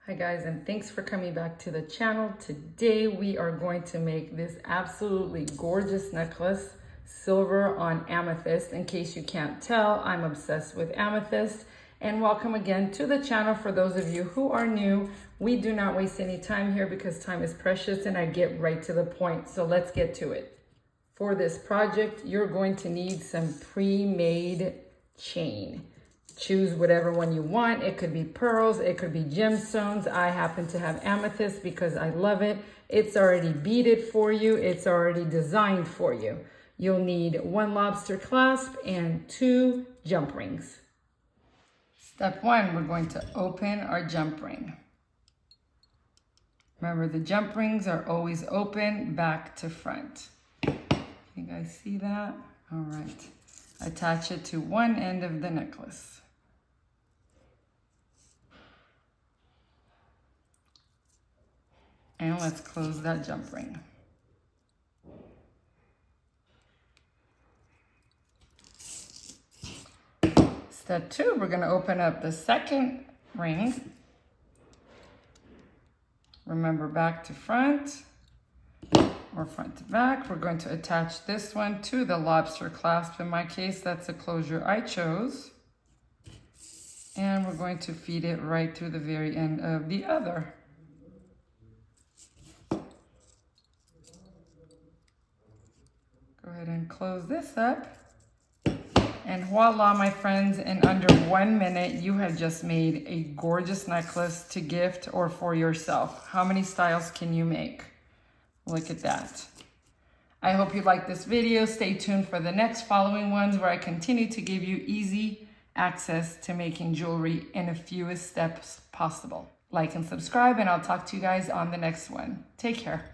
Hi guys, and thanks for coming back to the channel. Today we are going to make this absolutely gorgeous necklace, silver on amethyst. In case you can't tell, I'm obsessed with amethyst. And welcome again to the channel. For those of you who are new, we do not waste any time here because time is precious and I get right to the point. So let's get to it. For this project, you're going to need some pre-made chain. Choose whatever one you want. It could be pearls, it could be gemstones. I happen to have amethyst because I love it. It's already beaded for you. It's already designed for you. You'll need 1 lobster clasp and 2 jump rings. Step 1, we're going to open our jump ring. Remember, the jump rings are always open back to front. You guys see that? All right. Attach it to one end of the necklace. And let's close that jump ring. Step 2, we're going to open up the second ring. Remember, back to front or front to back. We're going to attach this one to the lobster clasp. In my case, that's the closure I chose. And we're going to feed it right through the very end of the other. Go ahead and close this up. And voila, my friends, in under 1 minute, you have just made a gorgeous necklace to gift or for yourself. How many styles can you make? Look at that. I hope you liked this video. Stay tuned for the next following ones where I continue to give you easy access to making jewelry in the fewest steps possible. Like and subscribe, and I'll talk to you guys on the next one. Take care.